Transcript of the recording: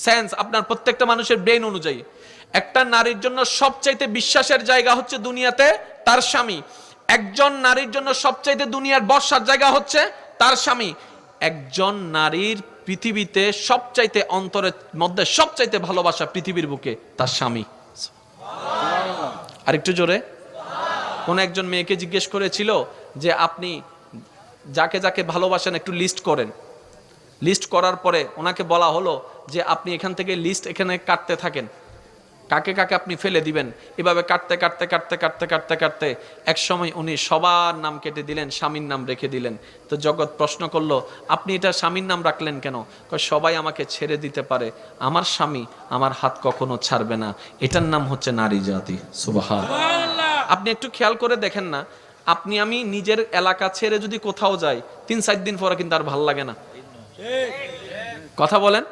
Sense, আপনার প্রত্যেকটা মানুষের ব্রেন অনুযায়ী। একটা নারীর জন্য সবচাইতে বিশ্বাসের জায়গা হচ্ছে দুনিয়াতে তার স্বামী। একজন নারীর জন্য সবচাইতে দুনিয়ার বর্ষার জায়গা হচ্ছে তার স্বামী। একজন নারীর পৃথিবীতে সবচাইতে অন্তরের মধ্যে সবচাইতে ভালোবাসা পৃথিবীর বুকে তার স্বামী। আরেকটু জোরে। কোন একজন মেয়েকে জিজ্ঞেস করেছিল যে আপনি যাকে যাকে ভালোবাসেন একটু লিস্ট করেন। লিস্ট করার পরে ওনাকে বলা হলো যে আপনি এখান থেকে লিস্ট এখানে কাটতে থাকেন, কাকে কাকে আপনি ফেলে দিবেন। এভাবে কাটতে কাটতে কাটতে কাটতে কাটতে কাটতে এক সময় উনি সবার নাম কেটে দিলেন, স্বামীর নাম রেখে দিলেন। তো জগৎ প্রশ্ন করলো, আপনি এটা স্বামীর নাম রাখলেন কেন? কয় সবাই আমাকে ছেড়ে দিতে পারে, আমার স্বামী আমার হাত কখনো ছাড়বে না, এটার নাম হচ্ছে নারী জাতি। সুবহানাল্লাহ। আপনি একটু খেয়াল করে দেখেন না, আপনি আমি নিজের এলাকা ছেড়ে যদি কোথাও যাই 3-4 দিন পরে কিন্তু আর ভাল লাগে না। কথা বলেন।